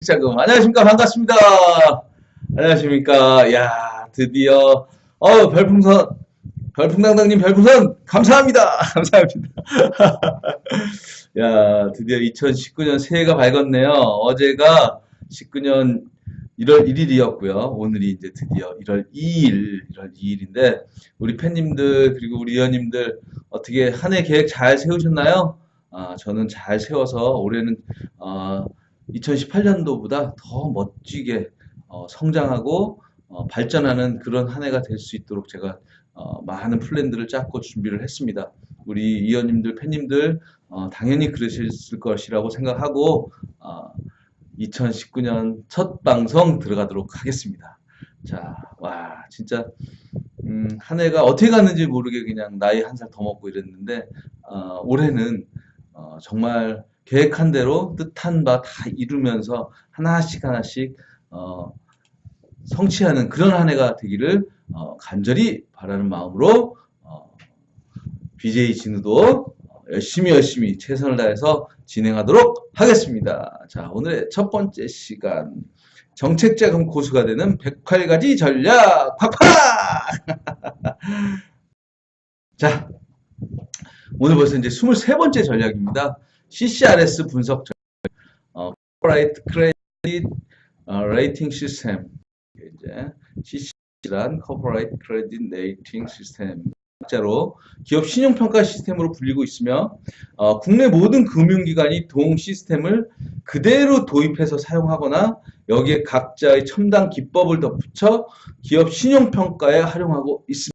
정책자금. 안녕하십니까. 반갑습니다. 안녕하십니까. 야, 드디어, 별풍당당님 별풍선, 감사합니다. 감사합니다. 야, 드디어 2019년 새해가 밝았네요. 어제가 19년 1월 1일이었고요. 오늘이 이제 드디어 1월 2일인데, 우리 팬님들, 그리고 우리 위원님들, 어떻게 한 해 계획 잘 세우셨나요? 저는 잘 세워서 올해는, 2018년도보다 더 멋지게, 성장하고, 발전하는 그런 한 해가 될 수 있도록 제가, 많은 플랜들을 짰고 준비를 했습니다. 우리 위원님들, 팬님들, 당연히 그러실 것이라고 생각하고, 2019년 첫 방송 들어가도록 하겠습니다. 자, 와, 진짜, 한 해가 어떻게 갔는지 모르게 그냥 나이 한 살 더 먹고 이랬는데, 올해는, 정말 계획한 대로 뜻한 바 다 이루면서 하나씩 하나씩, 성취하는 그런 한 해가 되기를, 간절히 바라는 마음으로, BJ 진우도 열심히 최선을 다해서 진행하도록 하겠습니다. 자, 오늘의 첫 번째 시간. 정책자금 고수가 되는 108가지 전략 팍팍! 자, 오늘 벌써 이제 23번째 전략입니다. CCRS 분석 전략. Corporate Credit Rating System. 이제 CCR란 Corporate Credit Rating System. 자로 기업 신용평가 시스템으로 불리고 있으며, 국내 모든 금융기관이 동 시스템을 그대로 도입해서 사용하거나 여기에 각자의 첨단 기법을 덧붙여 기업 신용평가에 활용하고 있습니다.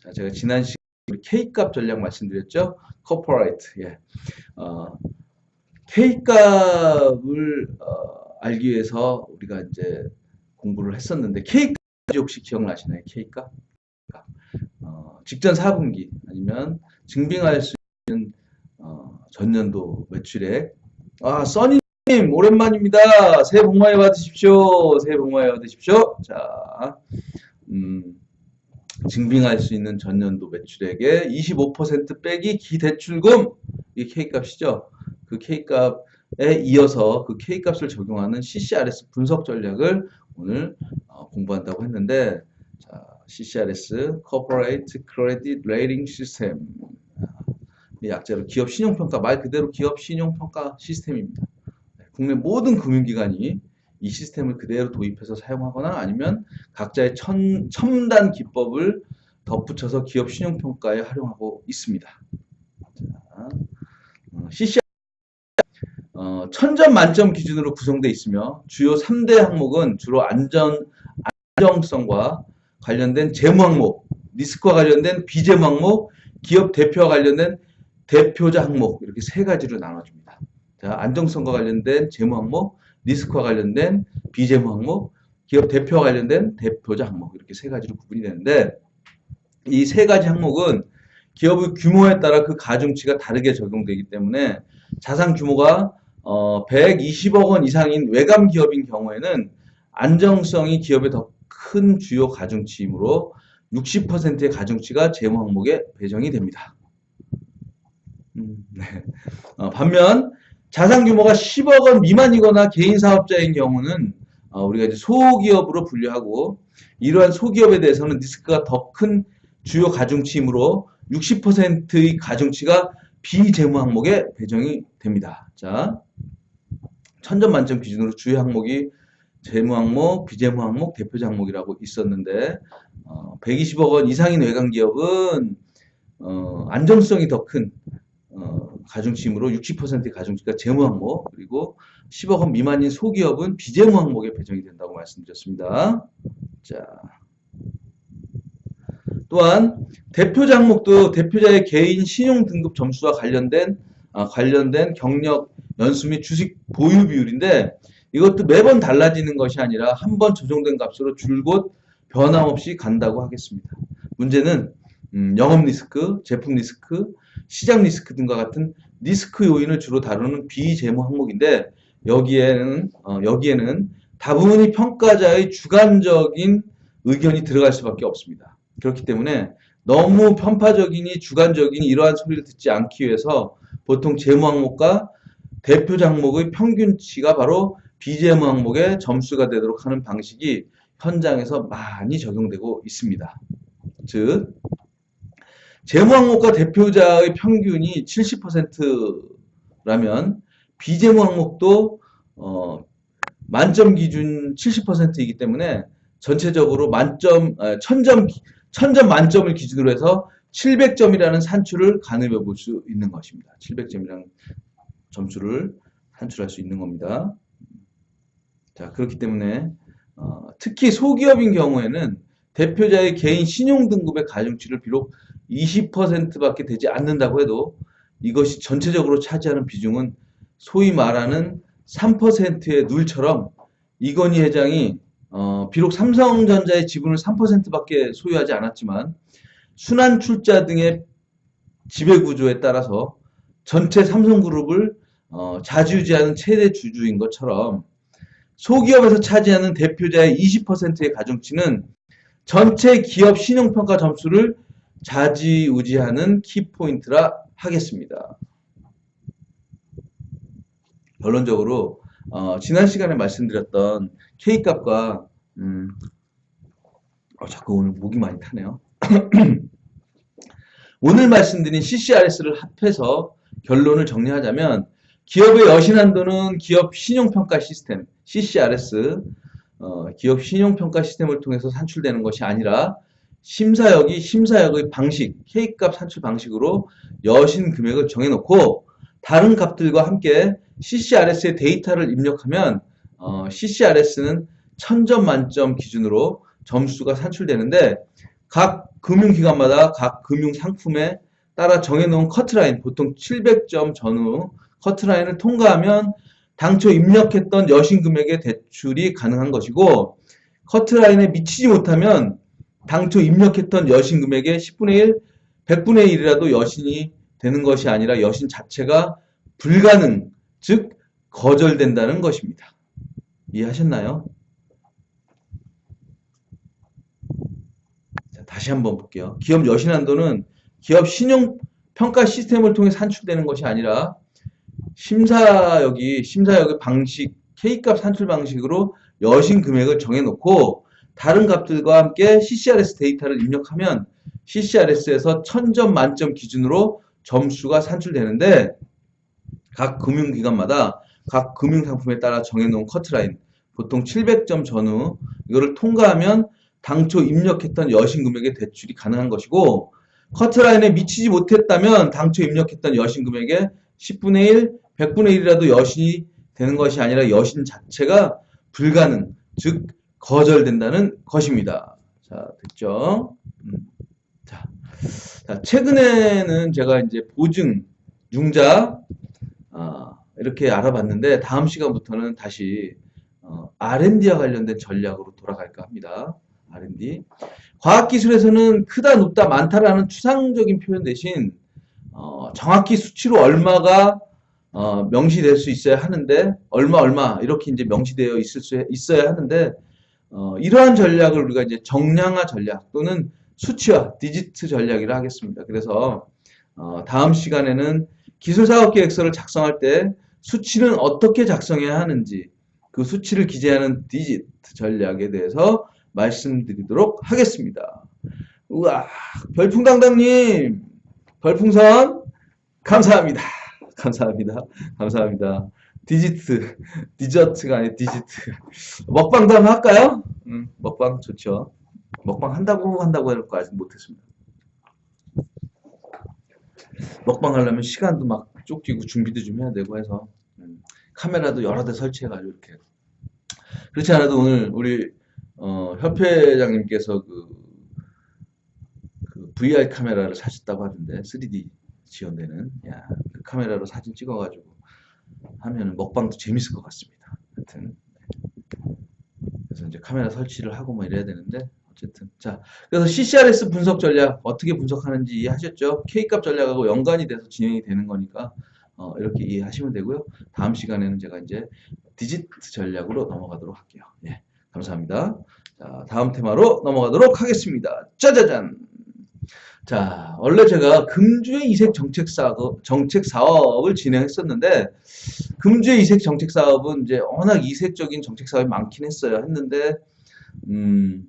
자, 제가 지난 시간에 K값 전략 말씀드렸죠. Corporate. 예. K값을 알기 위해서 우리가 이제 공부를 했었는데, K값 혹시 기억나시나요? K값? 직전 4분기 아니면 증빙할 수 있는 전년도 매출액. 써니님 오랜만입니다. 새해 복 많이 받으십시오. 새해 복 많이 받으십시오. 자, 증빙할 수 있는 전년도 매출액의 25% 빼기 기대출금, 이게 K값이죠. 그 K값에 이어서 그 K값을 적용하는 CCRS 분석 전략을 오늘 공부한다고 했는데, CCRS, Corporate Credit Rating System. 약자로 기업 신용평가, 말 그대로 기업 신용평가 시스템입니다. 국내 모든 금융기관이 이 시스템을 그대로 도입해서 사용하거나 아니면 각자의 첨단 기법을 덧붙여서 기업 신용평가에 활용하고 있습니다. CCRS 1000점 만점 기준으로 구성되어 있으며 주요 3대 항목은 주로 안정성과 관련된 재무 항목, 리스크와 관련된 비재무 항목, 기업 대표와 관련된 대표자 항목, 이렇게 세 가지로 나눠줍니다. 자, 안정성과 관련된 재무 항목, 리스크와 관련된 비재무 항목, 기업 대표와 관련된 대표자 항목, 이렇게 세 가지로 구분이 되는데, 이 세 가지 항목은 기업의 규모에 따라 그 가중치가 다르게 적용되기 때문에 자산 규모가 120억 원 이상인 외감 기업인 경우에는 안정성이 기업의 더 큰 주요 가중치이므로 60%의 가중치가 재무 항목에 배정이 됩니다. 네. 반면 자산 규모가 10억 원 미만이거나 개인 사업자인 경우는 우리가 이제 소기업으로 분류하고, 이러한 소기업에 대해서는 리스크가 더 큰 주요 가중치이므로 60%의 가중치가 비재무 항목에 배정이 됩니다. 자, 1000점 만점 기준으로 주요 항목이 재무 항목, 비재무 항목, 대표자 항목이라고 있었는데, 120억 원 이상인 외감 기업은 안정성이 더 큰 가중치이므로 60%의 가중치가 재무 항목, 그리고 10억 원 미만인 소기업은 비재무 항목에 배정이 된다고 말씀드렸습니다. 자, 또한 대표자 항목도 대표자의 개인 신용 등급 점수와 관련된 경력, 연수 및 주식 보유 비율인데, 이것도 매번 달라지는 것이 아니라 한 번 조정된 값으로 줄곧 변함없이 간다고 하겠습니다. 문제는 영업 리스크, 제품 리스크, 시장 리스크 등과 같은 리스크 요인을 주로 다루는 비재무 항목인데, 여기에는 다분히 평가자의 주관적인 의견이 들어갈 수밖에 없습니다. 그렇기 때문에 너무 편파적이니 주관적이니 이러한 소리를 듣지 않기 위해서 보통 재무 항목과 대표자 항목의 평균치가 바로 BGM 항목에 점수가 되도록 하는 방식이 현장에서 많이 적용되고 있습니다. 즉, 재무 항목과 대표자의 평균이 70%라면 비재무 항목도 만점 기준 70%이기 때문에 전체적으로 1000점 만점을 기준으로 해서 700점이라는 산출을 가늠해 볼 수 있는 것입니다. 700점이라는 점수를 산출할 수 있는 겁니다. 자, 그렇기 때문에 특히 소기업인 경우에는 대표자의 개인 신용등급의 가중치를 비록 20%밖에 되지 않는다고 해도 이것이 전체적으로 차지하는 비중은 소위 말하는 3%의 룰처럼 이건희 회장이 비록 삼성전자의 지분을 3%밖에 소유하지 않았지만 순환출자 등의 지배구조에 따라서 전체 삼성그룹을 좌지우지하는 최대 주주인 것처럼 소기업에서 차지하는 대표자의 20%의 가중치는 전체 기업 신용평가 점수를 좌지우지하는 키포인트라 하겠습니다. 결론적으로 지난 시간에 말씀드렸던 K값과 자꾸 오늘 목이 많이 타네요. 오늘 말씀드린 CCRS를 합해서 결론을 정리하자면 기업의 여신한도는 기업 신용평가 시스템 CCRS 기업 신용평가 시스템을 통해서 산출되는 것이 아니라 심사역의 방식 K값 산출 방식으로 여신 금액을 정해놓고 다른 값들과 함께 CCRS의 데이터를 입력하면 CCRS는 1000점 만점 기준으로 점수가 산출되는데 각 금융기관마다 각 금융상품에 따라 정해놓은 커트라인 보통 700점 전후 커트라인을 통과하면 당초 입력했던 여신금액의 대출이 가능한 것이고 커트라인에 미치지 못하면 당초 입력했던 여신금액의 10분의 1, 100분의 1이라도 여신이 되는 것이 아니라 여신 자체가 불가능, 즉 거절된다는 것입니다. 이해하셨나요? 자, 다시 한번 볼게요. 기업 여신한도는 기업 신용평가 시스템을 통해 산출되는 것이 아니라 심사역의 방식, K값 산출 방식으로 여신 금액을 정해놓고 다른 값들과 함께 CCRS 데이터를 입력하면 CCRS에서 1000점 만점 기준으로 점수가 산출되는데 각 금융기관마다 각 금융상품에 따라 정해놓은 커트라인 보통 700점 전후 이거를 통과하면 당초 입력했던 여신금액의 대출이 가능한 것이고 커트라인에 미치지 못했다면 당초 입력했던 여신금액의 10분의 1, 100분의 1이라도 여신이 되는 것이 아니라 여신 자체가 불가능, 즉 거절된다는 것입니다. 자, 됐죠? 자, 최근에는 제가 이제 보증, 융자 이렇게 알아봤는데 다음 시간부터는 다시 R&D와 관련된 전략으로 돌아갈까 합니다. R&D. 과학기술에서는 크다, 높다, 많다라는 추상적인 표현 대신 정확히 수치로 얼마가 명시될 수 있어야 하는데 얼마 이렇게 이제 명시되어 있어야 하는데 이러한 전략을 우리가 이제 정량화 전략 또는 수치화 디지트 전략이라 하겠습니다. 그래서 다음 시간에는 기술사업계획서를 작성할 때 수치는 어떻게 작성해야 하는지 그 수치를 기재하는 디지트 전략에 대해서 말씀드리도록 하겠습니다. 우와, 별풍당당님 별풍선 감사합니다. 감사합니다. 디저트가 아니라 디지트. 먹방도 한번 할까요? 먹방 좋죠. 먹방 한다고 해놓고 아직 못했습니다. 먹방 하려면 시간도 막 쫓기고 준비도 좀 해야 되고 해서 카메라도 여러 대 설치해가지고 이렇게. 그렇지 않아도 오늘 우리 협회장님께서 그 VR 카메라를 사셨다고 하던데 3D 지원되는 그 카메라로 사진 찍어가지고 하면 먹방도 재밌을 것 같습니다. 하여튼 그래서 이제 카메라 설치를 하고 뭐 이래야 되는데 어쨌든 자 그래서 CCRS 분석 전략 어떻게 분석하는지 이해하셨죠? K값 전략하고 연관이 돼서 진행이 되는 거니까 이렇게 이해하시면 되고요. 다음 시간에는 제가 이제 디지트 전략으로 넘어가도록 할게요. 예, 감사합니다. 자, 다음 테마로 넘어가도록 하겠습니다. 짜자잔! 자, 원래 제가 금주의 이색 정책 사업을 진행했었는데, 금주의 이색 정책 사업은 이제 워낙 이색적인 정책 사업이 많긴 했어요. 했는데, 음,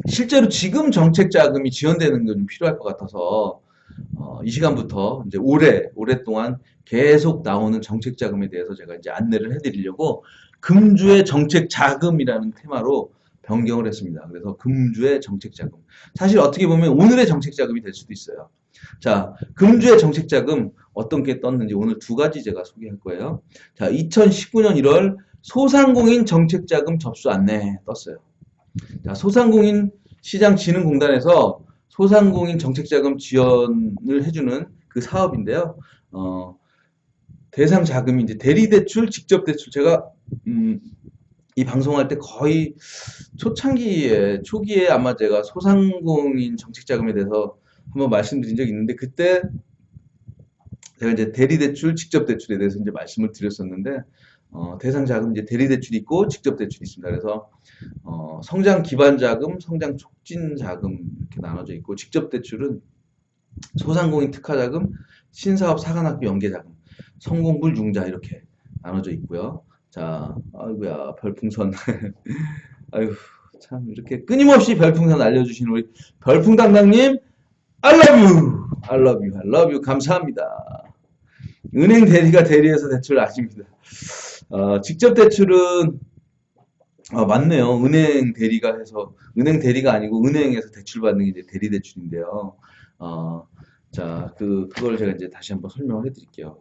실제로 지금 정책 자금이 지원되는 게 좀 필요할 것 같아서, 이 시간부터 이제 오랫동안 계속 나오는 정책 자금에 대해서 제가 이제 안내를 해드리려고 금주의 정책 자금이라는 테마로 변경을 했습니다. 그래서 금주의 정책 자금. 사실 어떻게 보면 오늘의 정책 자금이 될 수도 있어요. 자, 금주의 정책 자금 어떤 게 떴는지 오늘 두 가지 제가 소개할 거예요. 자, 2019년 1월 소상공인 정책 자금 접수 안내 떴어요. 자, 소상공인 시장진흥공단에서 소상공인 정책자금 지원을 해주는 그 사업인데요. 어, 대상 자금이 이제 대리대출, 직접대출. 제가, 이 방송할 때 거의 초기에 아마 제가 소상공인 정책자금에 대해서 한번 말씀드린 적이 있는데, 그때 제가 이제 대리대출, 직접대출에 대해서 이제 말씀을 드렸었는데, 대상 자금 이제 대리대출이 있고 직접대출이 있습니다. 그래서 성장 기반 자금, 성장 촉진 자금 이렇게 나눠져 있고 직접 대출은 소상공인 특화 자금, 신사업 사관학교 연계 자금, 성공불 융자 이렇게 나눠져 있고요. 자, 아이고야 별풍선, 아이고 참 이렇게 끊임없이 별풍선 알려주시는 우리 별풍당당님, I love you, I love you, I love you 감사합니다. 은행 대리가 대리해서 대출 아닙니다. 직접 대출은 맞네요. 은행 대리가 해서, 은행 대리가 아니고 은행에서 대출 받는 게 이제 대리 대출인데요. 어, 자, 그걸 제가 이제 다시 한번 설명을 해드릴게요.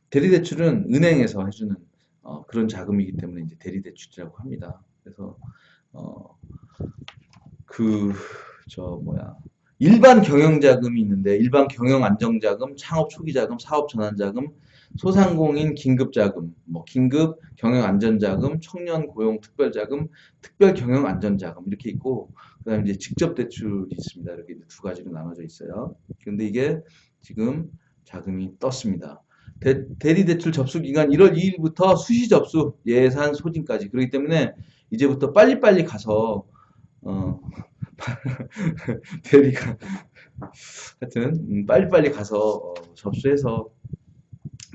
대리 대출은 은행에서 해주는 그런 자금이기 때문에 이제 대리 대출이라고 합니다. 그래서, 어, 그, 뭐야. 일반 경영 자금이 있는데, 일반 경영 안정 자금, 창업 초기 자금, 사업 전환 자금, 소상공인 긴급 자금, 뭐 긴급 경영 안전 자금, 청년 고용 특별 자금, 특별 경영 안전 자금 이렇게 있고, 그다음에 이제 직접 대출이 있습니다. 이렇게 이제 두 가지로 나눠져 있어요. 근데 이게 지금 자금이 떴습니다. 대리 대출 접수 기간 1월 2일부터 수시 접수 예산 소진까지. 그렇기 때문에 이제부터 빨리빨리 가서 어, 대리가 하여튼 빨리빨리 가서 접수해서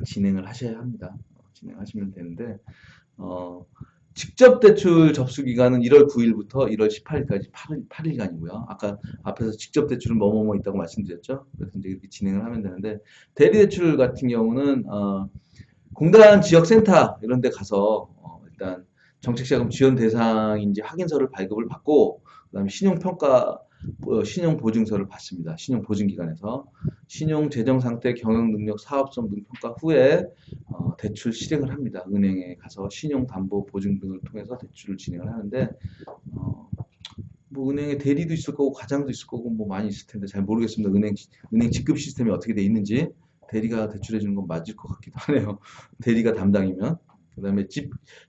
진행을 하셔야 합니다. 진행하시면 되는데 직접 대출 접수 기간은 1월 9일부터 1월 18일까지 8일간이고요. 아까 앞에서 직접 대출은 뭐뭐뭐 있다고 말씀드렸죠. 그래서 이제 이렇게 진행을 하면 되는데 대리 대출 같은 경우는 공단 지역센터 이런 데 가서 일단 정책자금 지원 대상인지 확인서를 발급을 받고 그다음에 신용평가 신용보증서를 받습니다. 신용보증기관에서 신용 재정 상태, 경영 능력, 사업성 등 평가 후에 대출 실행을 합니다. 은행에 가서 신용 담보 보증 등을 통해서 대출을 진행을 하는데 뭐 은행에 대리도 있을 거고 과장도 있을 거고 뭐 많이 있을 텐데 잘 모르겠습니다. 은행 직급 시스템이 어떻게 돼 있는지 대리가 대출해 주는 건 맞을 것 같기도 하네요. 대리가 담당이면. 그다음에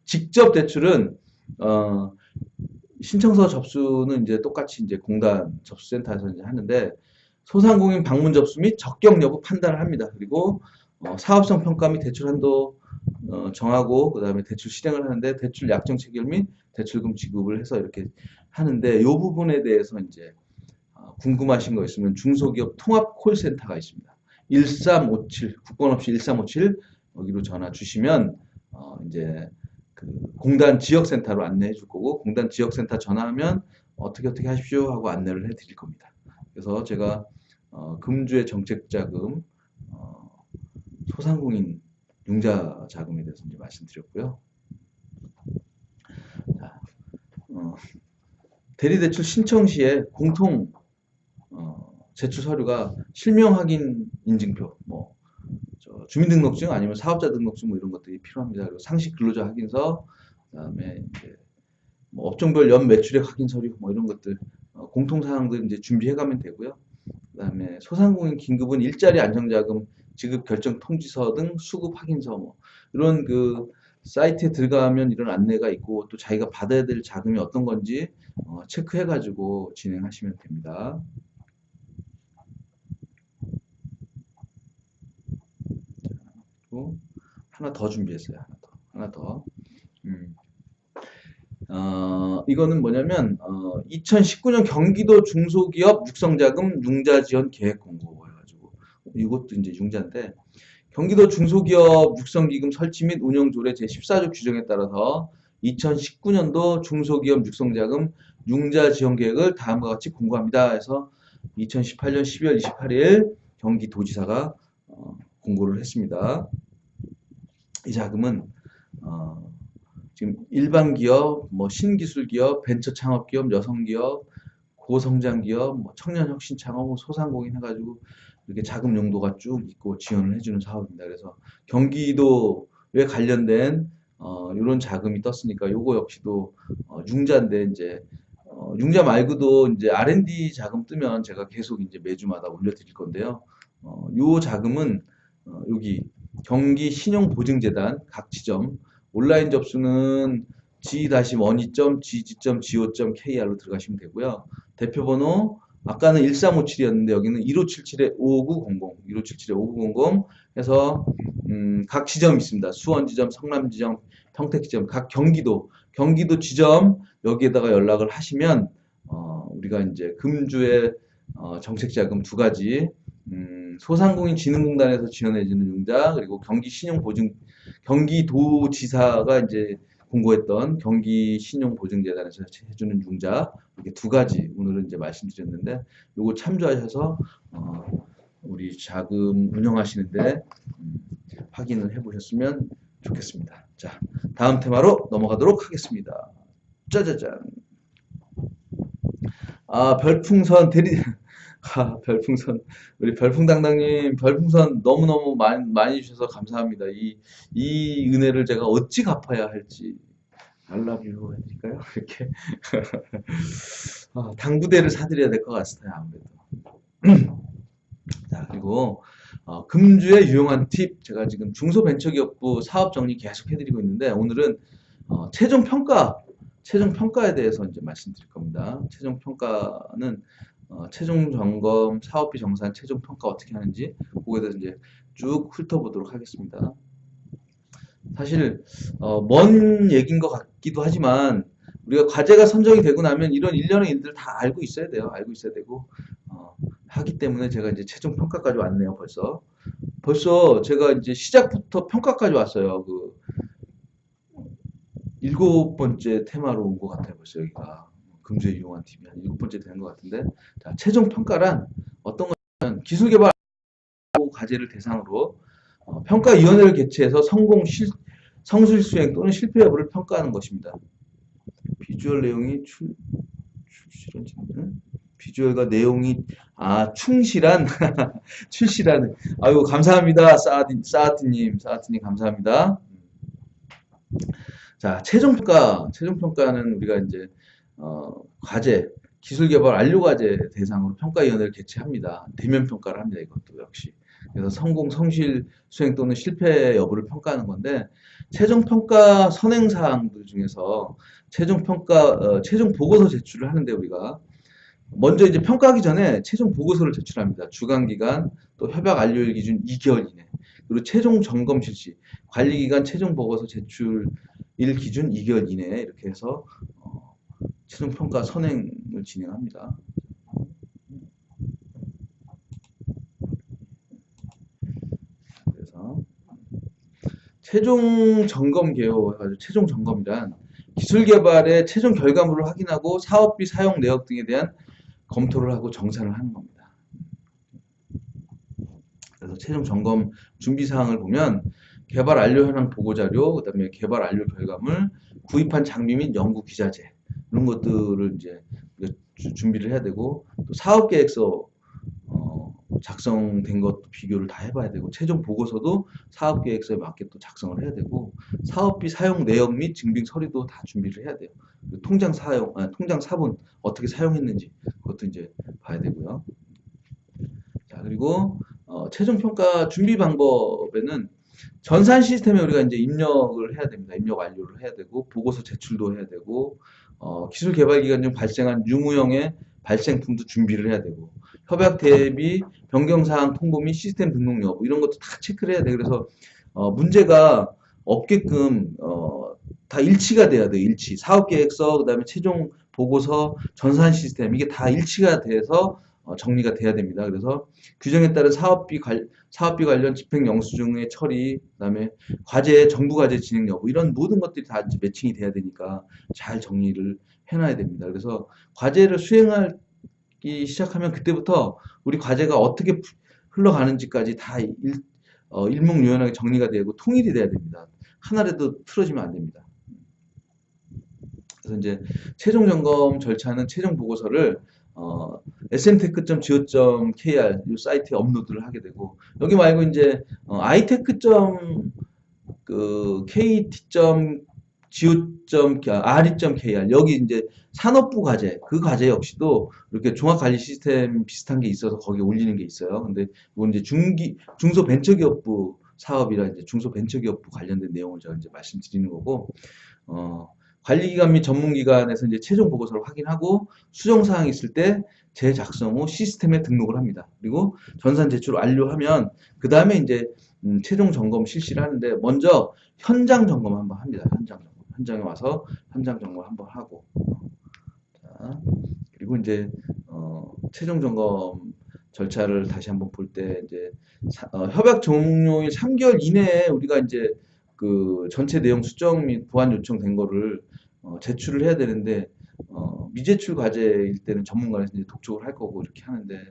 직접 대출은 신청서 접수는 이제 똑같이 이제 공단 접수센터에서 이제 하는데 소상공인 방문 접수 및 적격 여부 판단을 합니다. 그리고 사업성 평가 및 대출 한도 정하고 그다음에 대출 실행을 하는데 대출 약정 체결 및 대출금 지급을 해서 이렇게 하는데 이 부분에 대해서 이제 궁금하신 거 있으면 중소기업 통합 콜센터가 있습니다. 1357 국번 없이 1357 여기로 전화 주시면 이제 그 공단 지역센터로 안내해 줄 거고 공단 지역센터 전화하면 어떻게 하십시오 하고 안내를 해 드릴 겁니다. 그래서 제가 금주의 정책자금 소상공인 융자 자금에 대해서 이제 말씀드렸고요. 자, 대리대출 신청 시에 공통 제출 서류가 실명 확인 인증표, 뭐 주민등록증 아니면 사업자 등록증 뭐 이런 것들이 필요합니다. 그리고 상식 근로자 확인서, 그다음에 이제 뭐 업종별 연 매출액 확인 서류 뭐 이런 것들 공통 사항들 이제 준비해 가면 되고요. 그다음에 소상공인 긴급은 일자리 안정자금 지급 결정 통지서 등 수급 확인서 뭐 이런 그 사이트에 들어가면 이런 안내가 있고 또 자기가 받아야 될 자금이 어떤 건지 체크해 가지고 진행하시면 됩니다. 그리고 하나 더 준비했어요. 하나 더. 음. 이거는 뭐냐면 2019년 경기도 중소기업 육성자금 융자지원 계획 공고 해가지고 이것도 이제 융자인데 경기도 중소기업 육성기금 설치 및 운영 조례 제14조 규정에 따라서 2019년도 중소기업 육성자금 융자지원 계획을 다음과 같이 공고합니다. 해서 2018년 12월 28일 경기도지사가 공고를 했습니다. 이 자금은 지금 일반 기업, 뭐 신기술 기업, 벤처 창업 기업, 여성 기업, 고성장 기업, 뭐 청년 혁신 창업, 소상공인 해가지고 이렇게 자금 용도가 쭉 있고 지원을 해주는 사업입니다. 그래서 경기도에 관련된 이런 자금이 떴으니까 요거 역시도 융자인데 이제 융자 말고도 이제 R&D 자금 뜨면 제가 계속 이제 매주마다 올려드릴 건데요. 요 자금은 여기 경기 신용보증재단 각 지점 온라인 접수는 g-원이.gg.go.kr로 들어가시면 되고요. 대표번호 아까는 1357이었는데 여기는 1577-5900, 1577-5900 해서 각 지점이 있습니다. 수원지점, 성남지점, 평택지점, 각 경기도 지점 여기에다가 연락을 하시면 우리가 이제 금주의 정책자금 두 가지 소상공인 진흥공단에서 지원해주는 융자 그리고 경기도지사가 이제 공고했던 경기신용보증재단에서 해주는 융자 이렇게 두 가지 오늘은 이제 말씀드렸는데 요거 참조하셔서 우리 자금 운영하시는데 확인을 해보셨으면 좋겠습니다. 자, 다음 테마로 넘어가도록 하겠습니다. 짜자잔. 별풍선 별풍선 우리 별풍당당님 별풍선 너무너무 많이 주셔서 감사합니다. 이 은혜를 제가 어찌 갚아야 할지 알라뷰 해드릴까요? 이렇게 당구대를 사드려야 될 것 같아요. 아무래도. 자, 그리고 금주의 유용한 팁 제가 지금 중소벤처기업부 사업 정리 계속 해드리고 있는데 오늘은 최종평가에 대해서 이제 말씀드릴 겁니다. 최종평가는 최종 점검, 사업비 정산, 최종 평가 어떻게 하는지 그거에 대해서 이제 쭉 훑어보도록 하겠습니다. 사실 먼 얘기인 것 같기도 하지만 우리가 과제가 선정이 되고 나면 이런 일련의 일들을 다 알고 있어야 돼요. 알고 있어야 되고 하기 때문에 제가 이제 최종 평가까지 왔네요. 벌써 제가 이제 시작부터 평가까지 왔어요. 그 7번째 테마로 온 것 같아요. 벌써 여기가. 금주에 이용한 팁이 한 7번째 되는 것 같은데 자, 최종 평가란 어떤 거냐면 기술개발 과제를 대상으로 평가위원회를 개최해서 성실 수행 또는 실패 여부를 평가하는 것입니다. 비주얼 내용이 비주얼과 내용이 충실한 출실한 아이고 감사합니다. 사아트님 감사합니다. 자, 최종평가는 우리가 이제 과제, 기술개발 완료과제 대상으로 평가위원회를 개최합니다. 대면평가를 합니다. 이것도 역시. 그래서 성공, 성실, 수행 또는 실패 여부를 평가하는 건데 최종평가 선행사항들 중에서 최종 보고서 제출을 하는데 우리가 먼저 이제 평가하기 전에 최종 보고서를 제출합니다. 주간기간, 또 협약 완료일 기준 2개월 이내, 그리고 최종 점검 실시, 관리기간 최종 보고서 제출일 기준 2개월 이내 이렇게 해서 최종평가 선행을 진행합니다. 그래서 최종 점검 개요 해가지고 최종 점검이란 기술 개발의 최종 결과물을 확인하고 사업비 사용 내역 등에 대한 검토를 하고 정산을 하는 겁니다. 그래서 최종 점검 준비 사항을 보면 개발 완료 현황 보고 자료, 그다음에 개발 완료 결과물, 구입한 장비 및 연구 기자재 이런 것들을 이제 준비를 해야 되고 또 사업 계획서 작성된 것도 비교를 다 해봐야 되고 최종 보고서도 사업 계획서에 맞게 또 작성을 해야 되고 사업비 사용 내역 및 증빙 서류도 다 준비를 해야 돼요. 통장 사본 어떻게 사용했는지 그것도 이제 봐야 되고요. 자, 그리고 최종 평가 준비 방법에는 전산 시스템에 우리가 이제 입력을 해야 됩니다. 입력 완료를 해야 되고 보고서 제출도 해야 되고 기술 개발 기간 중 발생한 유무형의 발생품도 준비를 해야 되고 협약 대비 변경사항 통보 및 시스템 등록 여부 이런 것도 다 체크를 해야 돼. 그래서 문제가 없게끔 다 일치가 돼야 돼요. 일치. 사업계획서, 그다음에 최종 보고서, 전산 시스템 이게 다 일치가 돼서 정리가 돼야 됩니다. 그래서 규정에 따른 사업비 관련 집행 영수증의 처리, 그다음에 정부 과제 진행 여부 이런 모든 것들이 다 이제 매칭이 돼야 되니까 잘 정리를 해놔야 됩니다. 그래서 과제를 수행하기 시작하면 그때부터 우리 과제가 어떻게 흘러가는지까지 다 일목요연하게 정리가 되고 통일이 돼야 됩니다. 하나라도 틀어지면 안 됩니다. 그래서 이제 최종 점검 절차는 최종 bo고서를 smtech.go.kr 이 사이트에 업로드를 하게 되고 여기 말고 이제 itech.kt.go.kr 여기 이제 산업부 과제 그 과제 역시도 이렇게 종합관리 시스템 비슷한 게 있어서 거기에 올리는 게 있어요. 근데 이건 이제 중소벤처기업부 사업이라 이제 중소벤처기업부 관련된 내용을 제가 이제 말씀드리는 거고 관리기관 및 전문기관에서 이제 최종 보고서를 확인하고 수정사항이 있을 때 재작성 후 시스템에 등록을 합니다. 그리고 전산 제출 완료하면 그 다음에 이제 최종 점검 실시를 하는데 먼저 현장 점검 한번 합니다. 현장 점검. 현장에 와서 현장 점검 한번 하고 자, 그리고 이제 최종 점검 절차를 다시 한번 볼 때 이제 협약 종료일 3개월 이내에 우리가 이제 그 전체 내용 수정 및 보완 요청된 거를 제출을 해야 되는데 미제출 과제일 때는 전문가에서 이제 독촉을 할 거고 이렇게 하는데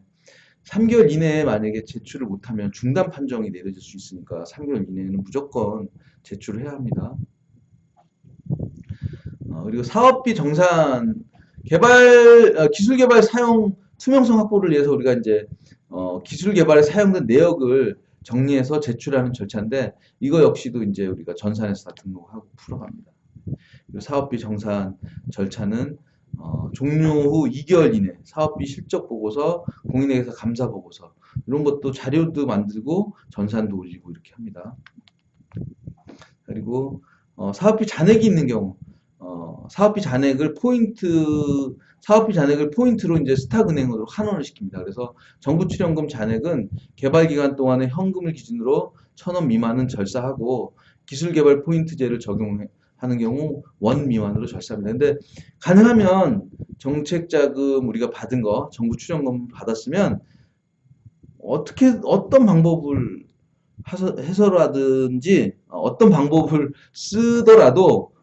3개월 이내에 만약에 제출을 못하면 중단 판정이 내려질 수 있으니까 3개월 이내에는 무조건 제출을 해야 합니다. 그리고 사업비 정산 기술 개발 사용 투명성 확보를 위해서 우리가 이제 기술 개발에 사용된 내역을 정리해서 제출하는 절차인데 이거 역시도 이제 우리가 전산에서 다 등록하고 풀어갑니다. 그리고 사업비 정산 절차는 종료 후 2개월 이내 사업비 실적 보고서, 공인회계사 감사 보고서 이런 것도 자료도 만들고 전산도 올리고 이렇게 합니다. 그리고 사업비 잔액이 있는 경우 사업비 잔액을 포인트로 이제 스탁은행으로 환원을 시킵니다. 그래서 정부 출연금 잔액은 개발 기간 동안의 현금을 기준으로 1,000원 미만은 절사하고 기술 개발 포인트제를 적용하는 경우 원 미만으로 절사합니다. 근데 가능하면 정책 자금 우리가 받은 거, 정부 출연금 받았으면 어떤 방법을 해서라든지 어떤 방법을 쓰더라도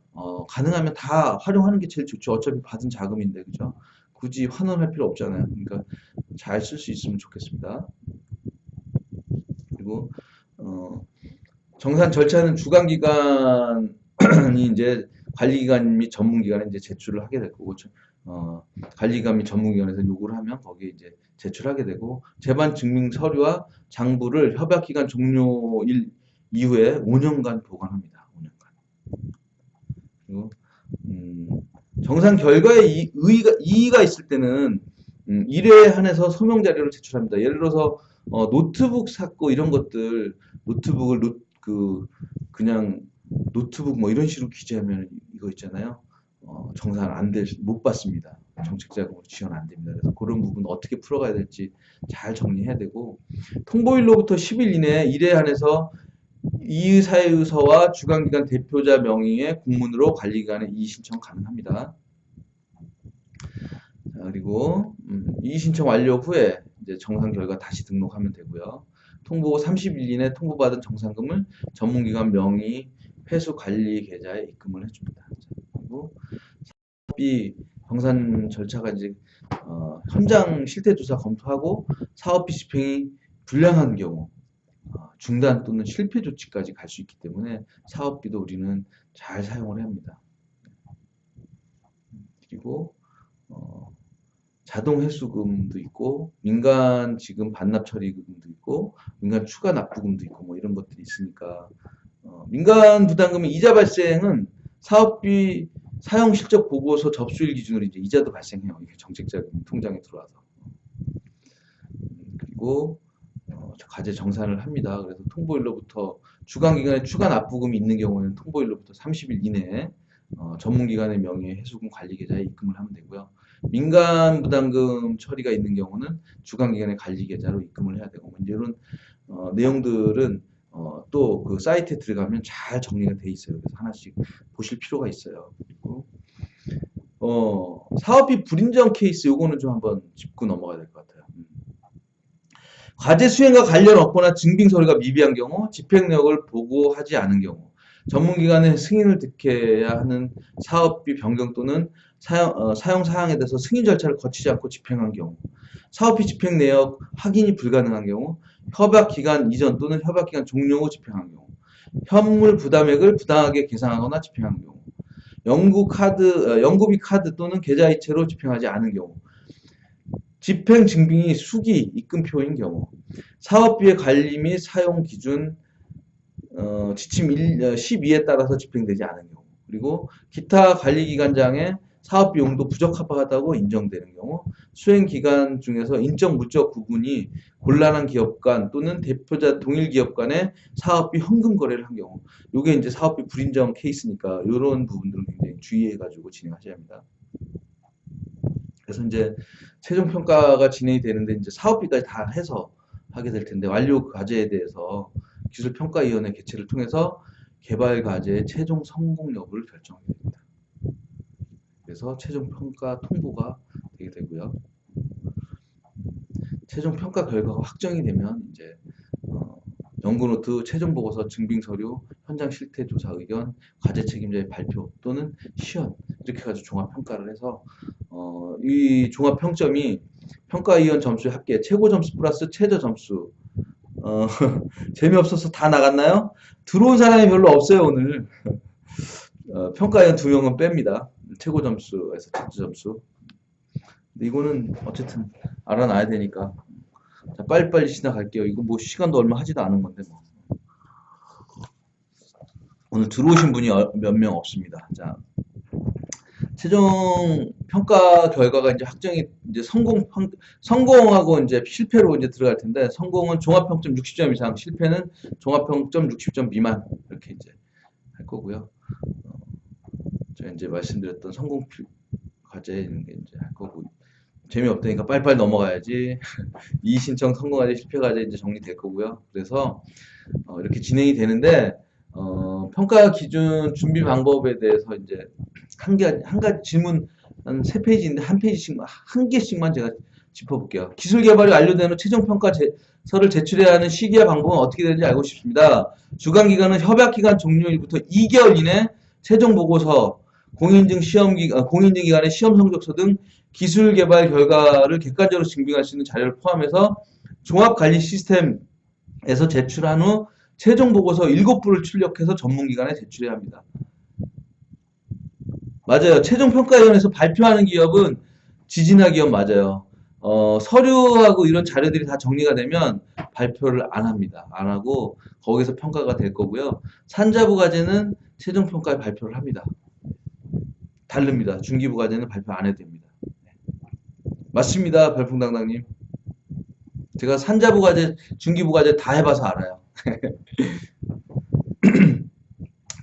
가능하면 다 활용하는 게 제일 좋죠. 어차피 받은 자금인데, 그죠? 굳이 환원할 필요 없잖아요. 그러니까 잘 쓸 수 있으면 좋겠습니다. 그리고 정산 절차는 주관기관이 이제 관리기관 및 전문기관에 이제 제출을 하게 될 거고, 관리기관 및 전문기관에서 요구를 하면 거기에 이제 제출하게 되고, 재반 증명 서류와 장부를 협약기간 종료일 이후에 5년간 보관합니다. 5년간. 그리고 정산 결과에 이의가 있을 때는 일에 한해서 소명 자료를 제출합니다. 예를 들어서 노트북 샀고 이런 것들 노트북을 그냥 노트북 뭐 이런 식으로 기재하면 이거 있잖아요. 정산 못 받습니다. 정책자금으로 지원 안 됩니다. 그래서 그런 부분 어떻게 풀어가야 될지 잘 정리해야 되고 통보일로부터 10일 이내에 일에 한해서 이의사유서와 주관기관 대표자 명의의 공문으로 관리기관에 이의 신청 가능합니다. 자, 그리고 이의 신청 완료 후에 이제 정산 결과 다시 등록하면 되고요. 통보 30일 이내 통보받은 정산금을 전문기관 명의 회수 관리 계좌에 입금을 해줍니다. 자, 그리고 사업비 정산 절차가 이제 현장 실태조사 검토하고 사업비 집행이 불량한 경우 중단 또는 실패 조치까지 갈 수 있기 때문에 사업비도 우리는 잘 사용을 해야 합니다. 그리고 자동 회수금도 있고 민간 지금 반납 처리금도 있고 민간 추가 납부금도 있고 뭐 이런 것들이 있으니까 민간 부담금의 이자 발생은 사업비 사용 실적 보고서 접수일 기준으로 이제 이자도 발생해요. 이게 정책자금 통장에 들어와서. 그리고 과제 정산을 합니다. 그래서 통보일로부터 주관기관에 추가 납부금이 있는 경우에는 통보일로부터 30일 이내에 전문기관의 명의의 해수금 관리계좌에 입금을 하면 되고요. 민간 부담금 처리가 있는 경우는 주관기관의 관리계좌로 입금을 해야 되고 이런 내용들은 또 그 사이트에 들어가면 잘 정리가 돼 있어요. 그래서 하나씩 보실 필요가 있어요. 그리고 사업비 불인정 케이스 요거는 좀 한번 짚고 넘어가야 될 것 같아요. 과제 수행과 관련 없거나 증빙 서류가 미비한 경우, 집행력을 보고하지 않은 경우, 전문기관의 승인을 득해야 하는 사업비 변경 또는 사용 사항에 대해서 승인 절차를 거치지 않고 집행한 경우, 사업비 집행 내역 확인이 불가능한 경우, 협약기간 이전 또는 협약기간 종료 후 집행한 경우, 현물 부담액을 부당하게 계산하거나 집행한 경우, 연구비 카드 또는 계좌이체로 집행하지 않은 경우, 집행 증빙이 수기, 입금표인 경우, 사업비의 관리 및 사용 기준 지침 12에 따라서 집행되지 않은 경우, 그리고 기타 관리기관장의 사업비 용도 부적합하다고 인정되는 경우, 수행기간 중에서 인적 물적 구분이 곤란한 기업 간 또는 대표자 동일 기업 간의 사업비 현금 거래를 한 경우, 요게 이제 사업비 불인정 케이스니까 이런 부분들은 굉장히 주의해가지고 진행하셔야 합니다. 그래서 이제 최종 평가가 진행이 되는데 이제 사업비까지 다 해서 하게 될 텐데 완료 과제에 대해서 기술평가위원회 개최를 통해서 개발 과제의 최종 성공 여부를 결정하게 됩니다. 그래서 최종 평가 통보가 되게 되고요. 최종 평가 결과가 확정이 되면 이제 연구노트, 최종 보고서, 증빙 서류, 현장 실태 조사 의견, 과제 책임자의 발표 또는 시연 이렇게 해가지고 종합 평가를 해서 이 종합 평점이 평가위원 점수의 합계 최고 점수 플러스 최저 점수. 재미없어서 다 나갔나요? 들어온 사람이 별로 없어요 오늘. 평가위원 2명은 뺍니다. 최고 점수에서 최저 점수. 근데 이거는 어쨌든 알아놔야 되니까. 자, 빨리빨리 지나갈게요. 이거 뭐 시간도 얼마 하지도 않은 건데 뭐. 오늘 들어오신 분이 몇 명 없습니다. 자, 최종 평가 결과가 이제 확정이 이제 성공하고 이제 실패로 이제 들어갈 텐데, 성공은 종합평점 60점 이상, 실패는 종합평점 60점 미만 이렇게 이제 할 거고요. 제가 이제 말씀드렸던 성공 과제 이런 게 이제 할 거고, 재미없다니까 빨리빨리 넘어가야지. 이의 신청 성공 과제, 실패 과제 이제 정리될 거고요. 그래서 이렇게 진행이 되는데, 평가 기준 준비 방법에 대해서 이제 한 가지 질문 한 3페이지인데 한 개씩만 제가 짚어볼게요. 기술 개발이 완료된 후 최종 평가서를 제출해야 하는 시기와 방법은 어떻게 되는지 알고 싶습니다. 주관 기간은 협약 기간 종료일부터 2개월 이내 최종 보고서, 공인증 기간의 시험 성적서 등 기술 개발 결과를 객관적으로 증빙할 수 있는 자료를 포함해서 종합 관리 시스템에서 제출한 후 최종 보고서 7부를 출력해서 전문기관에 제출해야 합니다. 맞아요. 최종평가위원회에서 발표하는 기업은 지진화 기업 맞아요. 서류하고 이런 자료들이 다 정리가 되면 발표를 안 합니다. 안 하고 거기서 평가가 될 거고요. 산자부 과제는 최종평가에 발표를 합니다. 다릅니다. 중기부 과제는 발표 안 해도 됩니다. 맞습니다. 별풍당당님. 제가 산자부 과제, 중기부 과제 다 해봐서 알아요.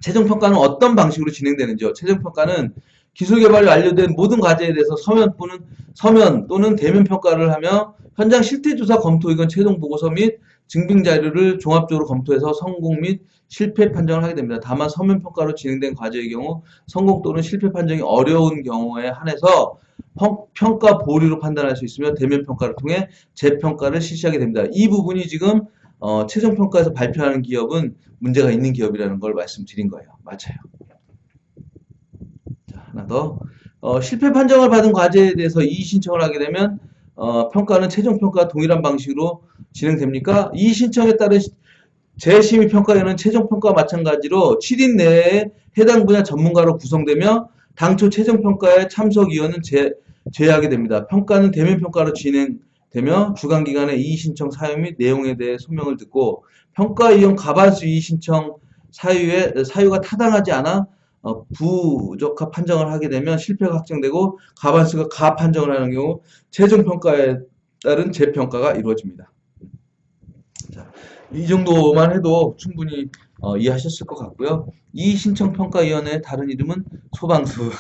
최종평가는 어떤 방식으로 진행되는지요? 최종평가는 기술개발이 완료된 모든 과제에 대해서 서면 또는 대면 평가를 하며 현장 실태조사 검토 의견 최종 보고서 및 증빙 자료를 종합적으로 검토해서 성공 및 실패 판정을 하게 됩니다. 다만 서면 평가로 진행된 과제의 경우 성공 또는 실패 판정이 어려운 경우에 한해서 평가 보류로 판단할 수 있으며 대면 평가를 통해 재평가를 실시하게 됩니다. 이 부분이 지금 최종 평가에서 발표하는 기업은 문제가 있는 기업이라는 걸 말씀드린 거예요. 맞아요. 자, 하나 더. 실패 판정을 받은 과제에 대해서 이의 신청을 하게 되면 평가는 최종 평가와 동일한 방식으로 진행됩니까? 이의 신청에 따른 재심의 평가위원은 최종 평가와 마찬가지로 7인 내에 해당 분야 전문가로 구성되며 당초 최종 평가에 참석위원은 제외하게 됩니다. 평가는 대면 평가로 진행되며 주관기관의 이의 신청 사유 및 내용에 대해 소명을 듣고 평가위원 과반수 이의 신청 사유가 타당하지 않아 부적합 판정을 하게 되면 실패가 확정되고 과반수가 가 판정을 하는 경우 최종 평가에 따른 재평가가 이루어집니다. 자, 이 정도만 해도 충분히 이해하셨을 것 같고요. 이 신청평가위원회의 다른 이름은 소방수.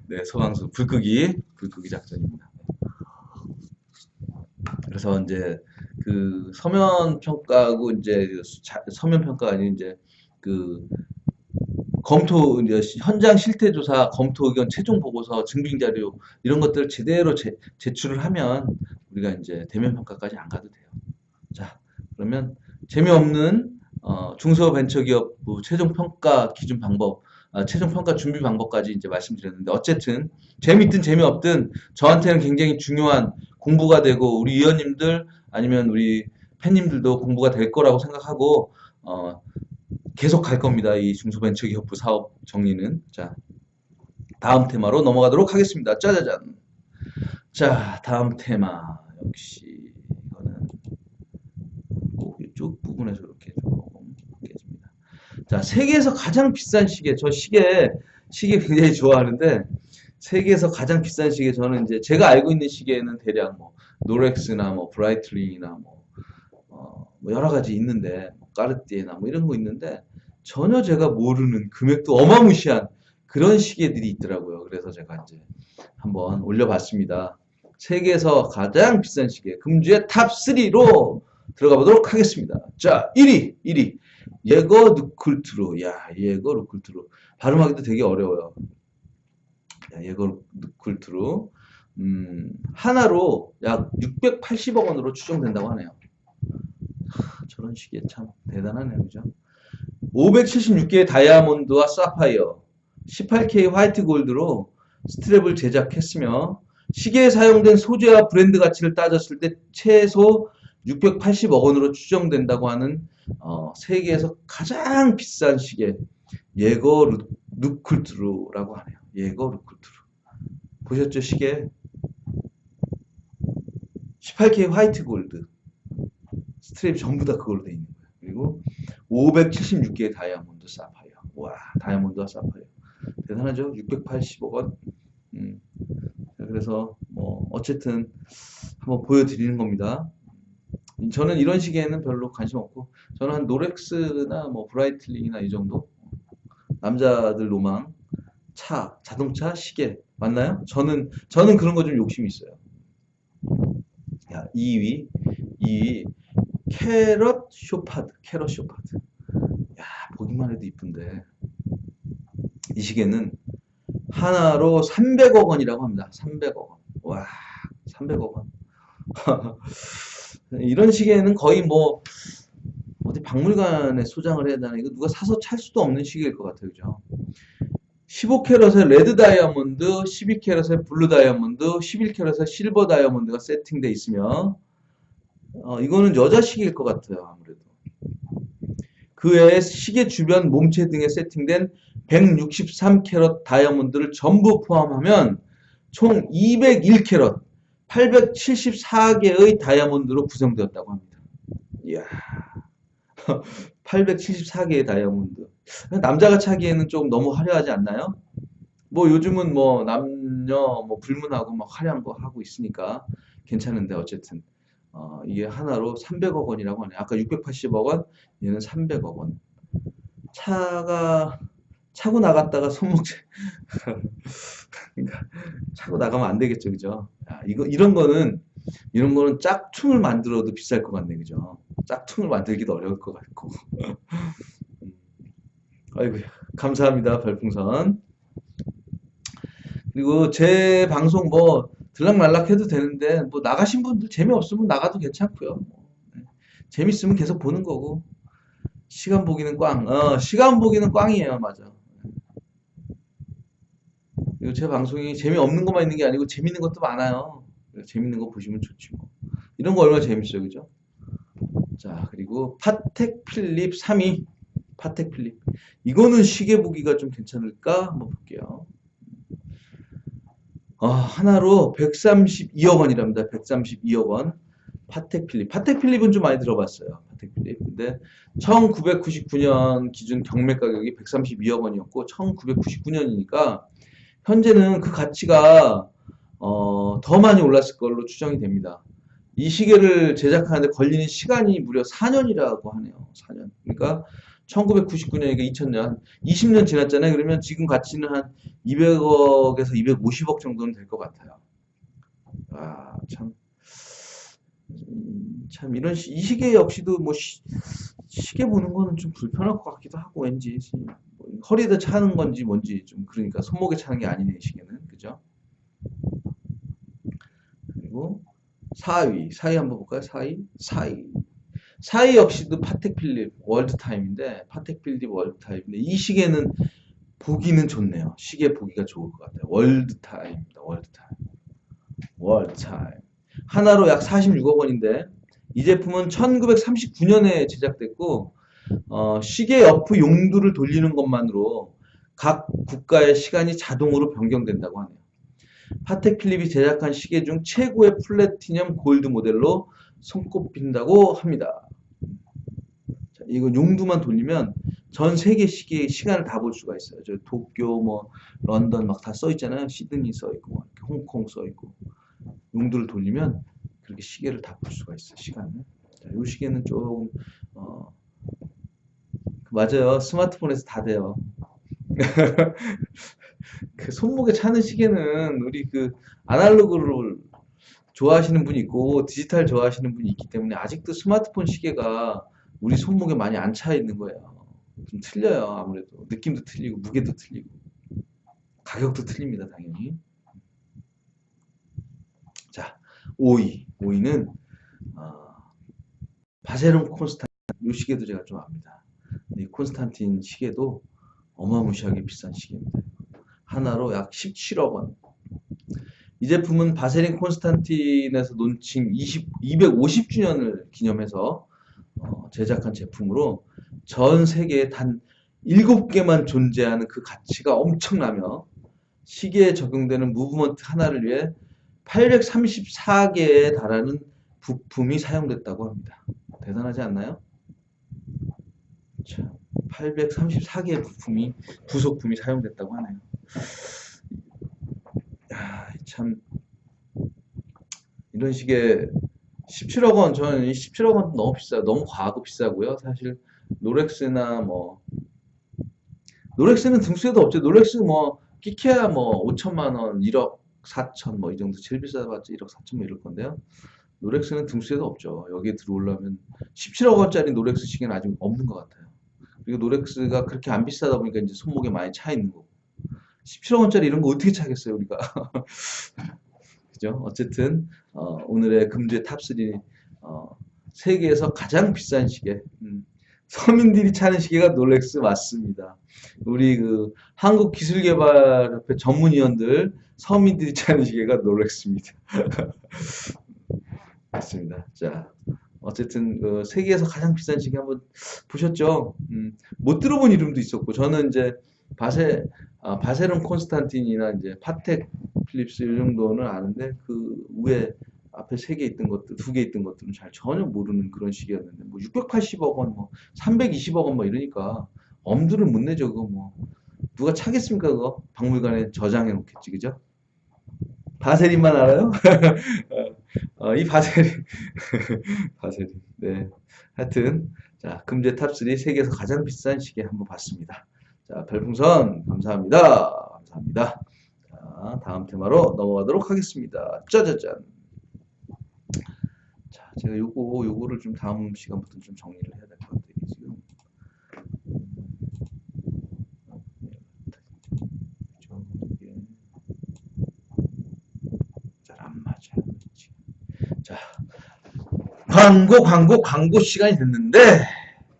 네, 소방수. 불 끄기 작전입니다. 그래서 이제 그 서면 평가하고 이제 서면 평가가 아닌 이제 그 검토 이제 현장 실태 조사, 검토 의견, 최종 보고서, 증빙 자료 이런 것들을 제대로 제출을 하면 우리가 이제 대면 평가까지 안 가도 돼요. 자, 그러면 재미없는 중소벤처기업부 최종 평가 기준 방법, 최종 평가 준비 방법까지 이제 말씀드렸는데 어쨌든 재밌든 재미없든 저한테는 굉장히 중요한 공부가 되고 우리 위원님들 아니면 우리 팬님들도 공부가 될 거라고 생각하고 계속 갈 겁니다. 이 중소벤처기업부 사업 정리는. 자, 다음 테마로 넘어가도록 하겠습니다. 짜자잔. 자, 다음 테마 역시 이거는 꼭 이쪽 부분에서 이렇게 조금 깨집니다. 자, 세계에서 가장 비싼 시계. 저 시계 굉장히 좋아하는데 세계에서 가장 비싼 시계 저는 이제 제가 알고 있는 시계는 대략 뭐 노렉스나 뭐 브라이틀링이나 뭐 여러 가지 있는데 뭐 까르띠에나 뭐 이런 거 있는데 전혀 제가 모르는 금액도 어마무시한 그런 시계들이 있더라고요. 그래서 제가 이제 한번 올려봤습니다. 세계에서 가장 비싼 시계 금주의 탑3로 들어가 보도록 하겠습니다. 자, 1위 예거 누쿨트루. 야, 예거 누쿨트루 발음하기도 되게 어려워요. 야, 예거 누쿨트루 하나로 약 680억 원으로 추정된다고 하네요. 저런 시계 참 대단하네요. 그죠? 576개의 다이아몬드와 사파이어, 18K 화이트 골드로 스트랩을 제작했으며 시계에 사용된 소재와 브랜드 가치를 따졌을 때 최소 680억 원으로 추정된다고 하는 세계에서 가장 비싼 시계 예거 루쿨트루라고 하네요. 예거 루쿨트루. 보셨죠? 시계 18K 화이트 골드 스트랩이 전부 다 그걸로 돼 있는 거예요. 그리고 576개의 다이아몬드 사파이어. 와, 다이아몬드와 사파이어. 대단하죠? 680억 원. 그래서 뭐 어쨌든 한번 보여드리는 겁니다. 저는 이런 시계에는 별로 관심 없고 저는 한 노렉스나 뭐 브라이틀링이나 이 정도 남자들 로망 차, 자동차, 시계 맞나요? 저는 그런 거 좀 욕심이 있어요. 야, 2위 캐럿 쇼파드. 야, 보기만 해도 이쁜데 이 시계는 하나로 300억 원이라고 합니다. 300억 원. 와, 300억 원. 이런 시계는 거의 뭐 어디 박물관에 소장을 해야 되나 이거 누가 사서 찰 수도 없는 시계일 것 같아요. 그죠? 15캐럿의 레드 다이아몬드, 12캐럿의 블루 다이아몬드, 11캐럿의 실버 다이아몬드가 세팅되어 있으며 이거는 여자 시계일 것 같아요. 아무래도. 그 외에 시계 주변 몸체 등에 세팅된 163캐럿 다이아몬드를 전부 포함하면 총 201캐럿 874개의 다이아몬드로 구성되었다고 합니다. 이야, 874개의 다이아몬드. 남자가 차기에는 좀 너무 화려하지 않나요? 뭐 요즘은 뭐 남녀 뭐 불문하고 막 화려한 거 하고 있으니까 괜찮은데 어쨌든 이게 하나로 300억 원이라고 하네. 아까 680억 원, 얘는 300억 원. 차고 나갔다가 손목재 그러니까 차고 나가면 안 되겠죠, 그죠? 야, 이런 거는 짝퉁을 만들어도 비쌀 것 같네, 그죠? 짝퉁을 만들기도 어려울 것 같고. 아이고, 감사합니다, 별풍선. 그리고 제 방송 뭐 들락날락 해도 되는데 뭐 나가신 분들 재미없으면 나가도 괜찮고요. 재밌으면 계속 보는 거고. 시간 보기는 꽝. 시간 보기는 꽝이에요, 맞아. 그리고 제 방송이 재미없는 것만 있는 게 아니고 재밌는 것도 많아요. 재밌는 거 보시면 좋지 뭐. 이런 거 얼마나 재밌어요, 그죠? 자, 그리고 파텍 필립 3위. 파텍 필립. 이거는 시계 보기가 좀 괜찮을까? 한번 볼게요. 하나로 132억 원이랍니다. 132억 원. 파텍 필립. 파텍 필립은 좀 많이 들어봤어요. 파텍 필립. 근데 1999년 기준 경매 가격이 132억 원이었고 1999년이니까 현재는 그 가치가 더 많이 올랐을 걸로 추정이 됩니다. 이 시계를 제작하는데 걸리는 시간이 무려 4년이라고 하네요. 4년. 그러니까 1999년이니까 2000년, 20년 지났잖아요. 그러면 지금 가치는 한 200억에서 250억 정도는 될 것 같아요. 아, 참. 참 이런 이 시계 역시도 뭐 시계 보는 거는 좀 불편할 것 같기도 하고 왠지 뭐 허리에다 차는 건지 뭔지 좀 그러니까 손목에 차는 게 아니네 이 시계는 그죠? 그리고 4위 한번 볼까요? 4위 역시도 파텍 필립 월드 타임인데 파텍 필립 월드 타임인데 이 시계는 보기는 좋네요. 시계 보기가 좋을 것 같아요. 월드 타임입니다. 월드 타임. 월드 타임. 하나로 약 46억 원인데 이 제품은 1939년에 제작됐고 시계 옆의 용두를 돌리는 것만으로 각 국가의 시간이 자동으로 변경된다고 하네요. 파텍 필립이 제작한 시계 중 최고의 플래티넘 골드 모델로 손꼽힌다고 합니다. 자, 이거 용두만 돌리면 전 세계 시계의 시간을 다 볼 수가 있어요. 저 도쿄, 뭐 런던 막 다 써 있잖아요. 시드니 써 있고, 홍콩 써 있고. 용도를 돌리면 그렇게 시계를 다 볼 수가 있어요. 시간을. 자, 이 시계는 조금 맞아요. 스마트폰에서 다 돼요. 그 손목에 차는 시계는 우리 그 아날로그를 좋아하시는 분이 있고 디지털 좋아하시는 분이 있기 때문에 아직도 스마트폰 시계가 우리 손목에 많이 안 차 있는 거예요. 좀 틀려요. 아무래도 느낌도 틀리고 무게도 틀리고 가격도 틀립니다. 당연히. 자, 5위는 바세론 콘스탄틴. 이 시계도 제가 좀 압니다. 이 콘스탄틴 시계도 어마무시하게 비싼 시계입니다. 하나로 약 17억 원. 이 제품은 바세린 콘스탄틴에서 론칭 250주년을 기념해서 제작한 제품으로 전 세계에 단 7개만 존재하는 그 가치가 엄청나며 시계에 적용되는 무브먼트 하나를 위해 834개에 달하는 부품이 사용됐다고 합니다. 대단하지 않나요? 자, 834개의 부속품이 사용됐다고 하네요. 야, 참 이런 식의 17억 원, 저는 이 17억 원 너무 비싸, 너무 과하고 비싸고요. 사실 롤렉스나 뭐 롤렉스는 등수에도 없죠. 롤렉스 뭐 끼케야 뭐 5천만 원, 1억 4천 뭐 이 정도 제일 비싸봤자 1억 4천 뭐 이럴 건데요. 롤렉스는 등수에도 없죠. 여기에 들어오려면 17억 원짜리 롤렉스 시계는 아직 없는 것 같아요. 그리고 롤렉스가 그렇게 안 비싸다 보니까 이제 손목에 많이 차 있는 거고. 17억 원짜리 이런 거 어떻게 차겠어요, 우리가. 그죠? 어쨌든 오늘의 금주의 탑3 세계에서 가장 비싼 시계. 서민들이 차는 시계가 롤렉스 맞습니다. 우리 그 한국기술개발협회 전문위원들 서민들이 차는 시계가 롤렉스입니다. 맞습니다. 자, 어쨌든 그 세계에서 가장 비싼 시계 한번 보셨죠? 못 들어본 이름도 있었고 저는 이제 바세론 콘스탄틴이나 이제 파텍 필립스 이 정도는 아는데 그 위에 앞에 3개 있던 것들, 2개 있던 것들은 잘 전혀 모르는 그런 시기였는데 뭐 680억 원, 뭐 320억 원 뭐 이러니까 엄두를 못 내죠. 그거 뭐 누가 차겠습니까? 그거 박물관에 저장해 놓겠지, 그죠? 바세린만 알아요? 이 바세린 바세린. 네. 하여튼 자 금제 탑3 세계에서 가장 비싼 시계 한번 봤습니다. 자 별풍선 감사합니다. 감사합니다. 자 다음 테마로 넘어가도록 하겠습니다. 짜자잔. 자 제가 요거를 좀 다음 시간부터 좀 정리를 해야 될 것 같아요. 지금 잘 안 맞아. 자 광고 시간이 됐는데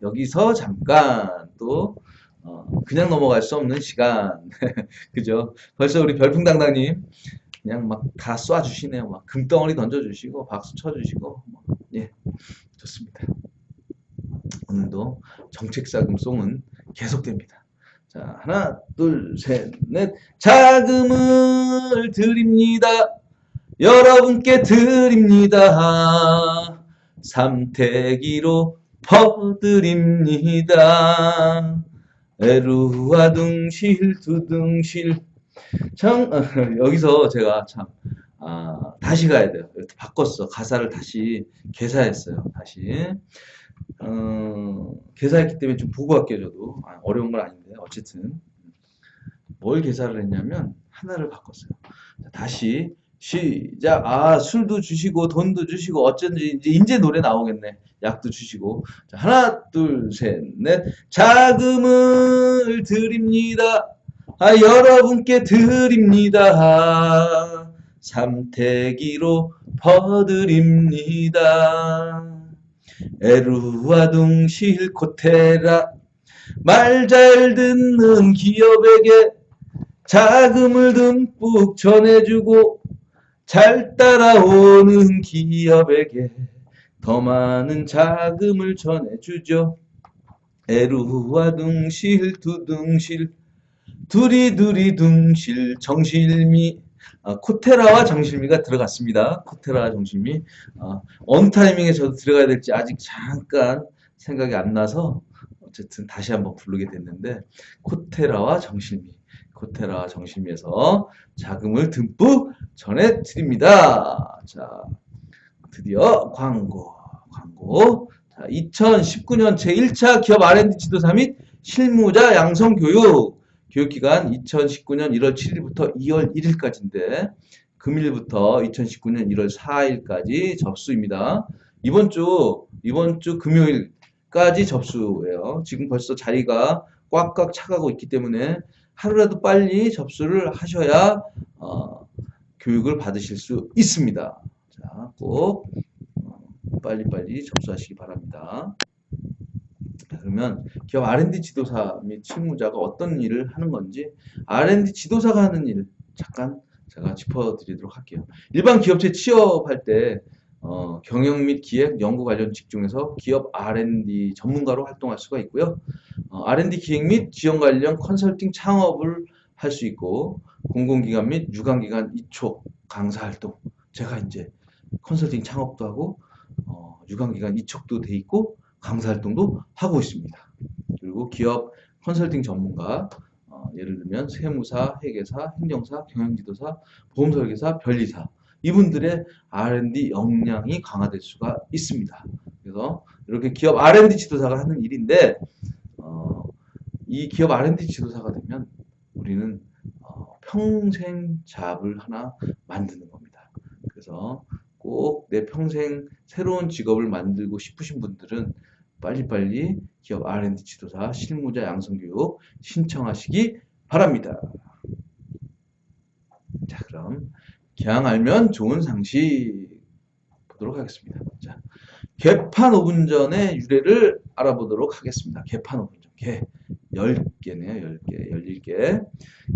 여기서 잠깐 또 그냥 넘어갈 수 없는 시간 그죠? 벌써 우리 별풍당당님 그냥 막 다 쏴주시네요. 막 금덩어리 던져주시고 박수 쳐주시고 예 좋습니다. 오늘도 정책자금송은 계속됩니다. 자 하나 둘 셋 넷 자금을 드립니다. 여러분께 드립니다. 삼태기로 퍼드립니다. 에루와 둥실 두둥실 여기서 제가 참 다시 가야 돼요. 바꿨어. 가사를 다시 개사했어요. 다시 개사했기 때문에 좀 보고 갈게요. 저도 어려운 건 아닌데 어쨌든 뭘 개사를 했냐면 하나를 바꿨어요. 다시 시작. 아, 술도 주시고, 돈도 주시고, 어쩐지, 이제 노래 나오겠네. 약도 주시고. 자, 하나, 둘, 셋, 넷. 자금을 드립니다. 아, 여러분께 드립니다. 삼태기로 퍼드립니다. 에루아둥실 코테라. 말 잘 듣는 기업에게 자금을 듬뿍 전해주고 잘 따라오는 기업에게 더 많은 자금을 전해주죠. 에루아둥실 두둥실 두리두리둥실 정실미. 코테라와 정실미가 들어갔습니다. 코테라와 정실미. 어느 타이밍에 저도 들어가야 될지 아직 잠깐 생각이 안 나서 어쨌든 다시 한번 부르게 됐는데, 코테라와 정실미, 코테라와 정실미에서 자금을 듬뿍 전해드립니다. 자, 드디어 광고. 자, 2019년 제1차 기업 R&D 지도사 및 실무자 양성 교육기간 2019년 1월 7일부터 2월 1일까지인데, 금일부터 2019년 1월 4일까지 접수입니다. 이번 주 금요일까지 접수예요. 지금 벌써 자리가 꽉꽉 차가고 있기 때문에 하루라도 빨리 접수를 하셔야 교육을 받으실 수 있습니다. 자, 꼭 빨리빨리 접수하시기 바랍니다. 그러면 기업 R&D 지도사 및 실무자가 어떤 일을 하는 건지, R&D 지도사가 하는 일 잠깐 제가 짚어드리도록 할게요. 일반 기업체 취업할 때 경영 및 기획, 연구 관련 직종에서 기업 R&D 전문가로 활동할 수가 있고요. R&D 기획 및 지원 관련 컨설팅 창업을 할 수 있고, 공공기관 및 유관기관 이촉 강사 활동, 제가 이제 컨설팅 창업도 하고 유관기관 이촉도 돼 있고 강사 활동도 하고 있습니다. 그리고 기업 컨설팅 전문가, 예를 들면 세무사, 회계사, 행정사, 경영지도사, 보험설계사, 변리사, 이분들의 R&D 역량이 강화될 수가 있습니다. 그래서 이렇게 기업 R&D 지도사가 하는 일인데, 이 기업 R&D 지도사가 되면 우리는 평생 잡을 하나 만드는 겁니다. 그래서 꼭 내 평생 새로운 직업을 만들고 싶으신 분들은 빨리빨리 기업 R&D 지도사 실무자 양성교육 신청하시기 바랍니다. 자, 그럼 그냥 알면 좋은 상식 보도록 하겠습니다. 자, 개판 5분 전의 유래를 알아보도록 하겠습니다. 개판 5분 전. 10개네요. 10개. 11개.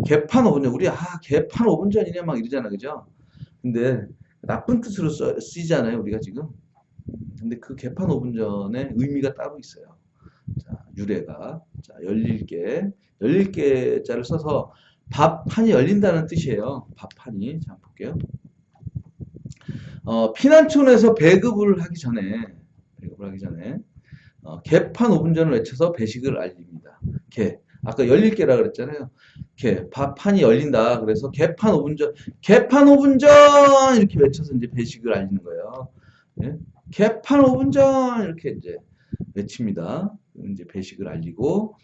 개판 5분 전. 우리 개판 5분 전이냐 막 이러잖아. 그죠? 근데 나쁜 뜻으로 쓰이잖아요. 우리가 지금. 근데 그 개판 5분 전에 의미가 따로 있어요. 자, 유래가. 자, 11개. 11개자를 써서 밥판이 열린다는 뜻이에요. 밥판이. 자, 볼게요. 피난촌에서 배급을 하기 전에 개판 5분 전을 외쳐서 배식을 알립니다. 아까 11개라 그랬잖아요. 밥판이 열린다. 그래서 개판 5분 전, 개판 5분 전! 이렇게 외쳐서 이제 배식을 알리는 거예요. 예? 개판 5분 전! 이렇게 이제 외칩니다. 이제 배식을 알리고,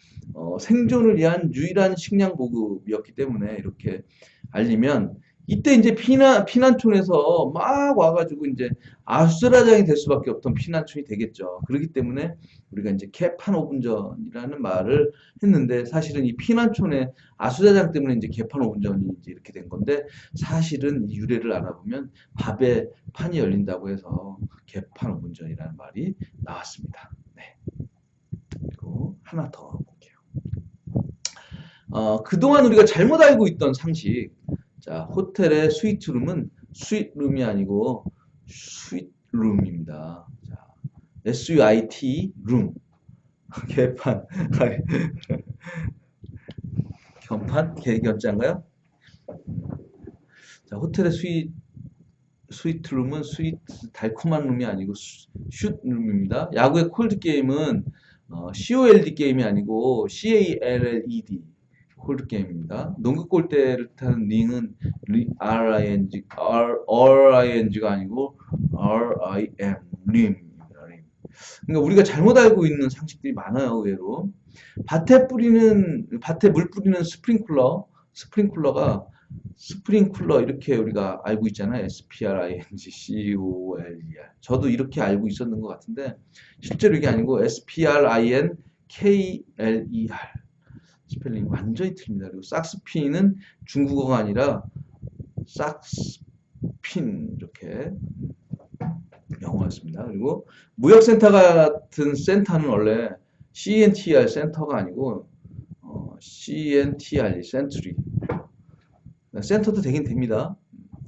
생존을 위한 유일한 식량 보급이었기 때문에 이렇게 알리면, 이때 이제 피난촌에서 막 와가지고 이제 아수라장이 될 수밖에 없던 피난촌이 되겠죠. 그렇기 때문에 우리가 이제 개판 5분 전이라는 말을 했는데, 사실은 이 피난촌의 아수라장 때문에 이제 개판 5분 전이 이제 이렇게 된 건데, 사실은 이 유래를 알아보면 밥에 판이 열린다고 해서 개판 5분 전이라는 말이 나왔습니다. 네. 그리고 하나 더 볼게요. 그동안 우리가 잘못 알고 있던 상식. 자, 호텔의 스위트룸은 스윗룸이 아니고 스윗룸입니다. 자, SUIT 룸. 개판. 견판? 개견자인가요? 자, 호텔의 스위트룸은 달콤한 룸이 아니고 슛룸입니다. 야구의 콜드 게임은 COLD 게임이 아니고 CALLED 콜드 게임입니다. 농구 골대를 뜻하는 링은 RING가 아니고 RIM, 림입니다. 그러니까 우리가 잘못 알고 있는 상식들이 많아요, 의외로. 밭에 물 뿌리는 스프링클러가 스프링쿨러 이렇게 우리가 알고 있잖아요. SPRINGCOLER. 저도 이렇게 알고 있었는 것 같은데 실제로 이게 아니고 SPRINKLER. 스펠링 완전히 틀립니다. 그리고 sakspin은 중국어가 아니라 싹스핀 이렇게 영어였습니다. 그리고 무역센터 같은 센터는 원래 CNTR 센터가 아니고 CNTR 센트리. 센터도 되긴 됩니다.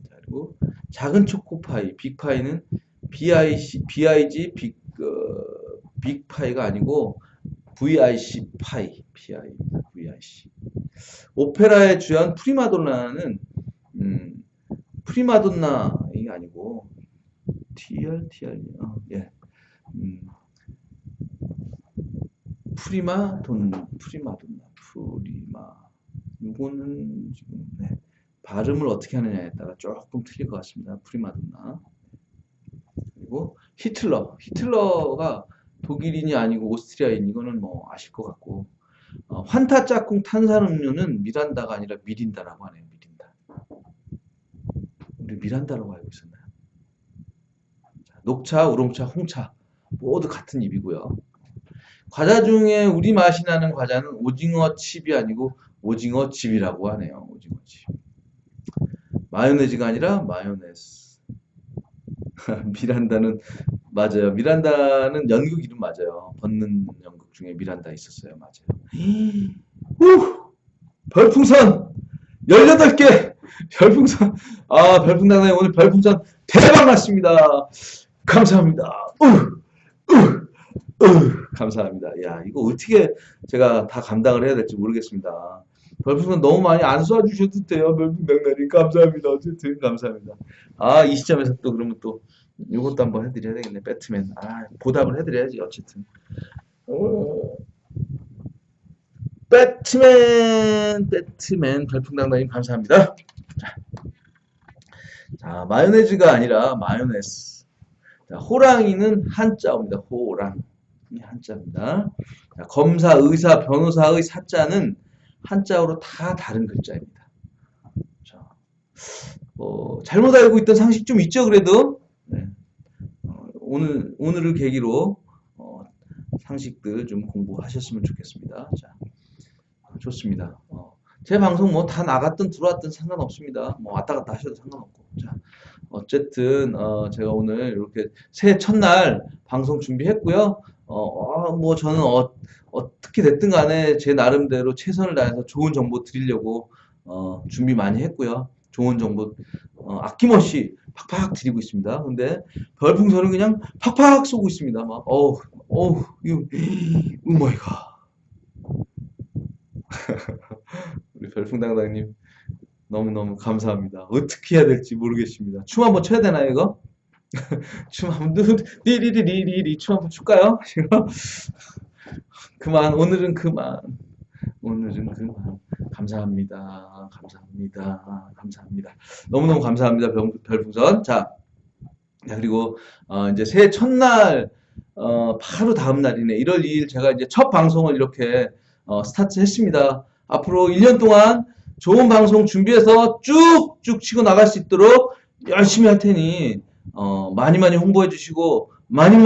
자, 그리고 작은 초코파이, 빅파이는 BIG 빅파이가 아니고 VIC 파이, VIC. 오페라의 주연 프리마돈나는 프리마돈나 이게 아니고 TR 예. 프리마돈나 이거는 지금 네. 발음을 어떻게 하느냐에 따라 조금 틀릴 것 같습니다. 프리마돈나. 그리고 히틀러가 독일인이 아니고 오스트리아인 이거는 뭐 아실 것 같고 환타 짝꿍 탄산음료는 미란다가 아니라 미린다라고 하네요. 미린다. 우리 미란다라고 알고 있었나요? 자, 녹차, 우롱차, 홍차 모두 같은 입이고요. 과자 중에 우리 맛이 나는 과자는 오징어 칩이 아니고 오징어 칩이라고 하네요. 오징어 칩. 마요네즈가 아니라 마요네즈. 미란다는 맞아요. 미란다는 연극 이름 맞아요. 벗는 연극 중에 미란다 있었어요. 맞아요. 후! 별풍선 18개! 별풍선. 아, 별풍당당에 오늘 별풍선 대박 났습니다. 감사합니다. 감사합니다. 야, 이거 어떻게 제가 다 감당을 해야 될지 모르겠습니다. 별풍선 너무 많이 안 쏴주셔도 돼요. 별풍당당님 감사합니다. 어쨌든 감사합니다. 아, 이 시점에서 또 그러면 또 이것도 한번 해드려야 되겠네. 배트맨. 아, 보답을 해드려야지 어쨌든. 배트맨 별풍당당님 감사합니다. 자, 마요네즈가 아니라 마요네즈. 자, 호랑이는 한자어입니다. 호랑. 한자입니다. 자, 검사, 의사, 변호사의 사자는 한자어로 다 다른 글자입니다. 자, 잘못 알고 있던 상식 좀 있죠, 그래도? 네. 오늘을 계기로 상식들 좀 공부하셨으면 좋겠습니다. 자, 좋습니다. 제 방송 뭐 다 나갔든 들어왔든 상관없습니다. 뭐 왔다 갔다 하셔도 상관없고. 자, 어쨌든 제가 오늘 이렇게 새해 첫날 방송 준비했고요. 뭐 저는 어떻게 됐든 간에 제 나름대로 최선을 다해서 좋은 정보 드리려고 준비 많이 했고요. 좋은 정보 아낌없이 팍팍 드리고 있습니다. 근데 별풍선은 그냥 팍팍 쏘고 있습니다. 막 오마이갓. 우리 별풍당당님 너무너무 감사합니다. 어떻게 해야 될지 모르겠습니다. 춤 한번 춰야 되나요, 이거? 춤 한번 리리리리리 춤 한번 출까요? 그만. 오늘은 그만. 감사합니다. 너무너무 감사합니다. 별풍선. 자, 그리고 이제 새해 첫날 바로 다음 날이네. 1월 2일 제가 이제 첫 방송을 이렇게 스타트 했습니다. 앞으로 1년 동안 좋은 방송 준비해서 쭉쭉 치고 나갈 수 있도록 열심히 할 테니 많이 홍보해 주시고 많이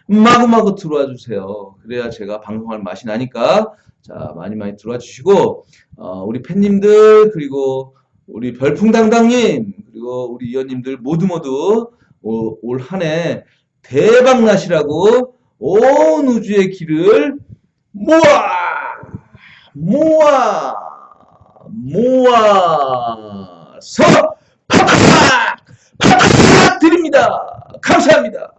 마구마구 들어와 주세요. 그래야 제가 방송할 맛이 나니까. 자, 많이 들어와 주시고 우리 팬님들 그리고 우리 별풍당당님 그리고 우리 위원님들 모두 올 한 해 대박 나시라고 온 우주의 길을 모아서 팍팍 드립니다. 감사합니다.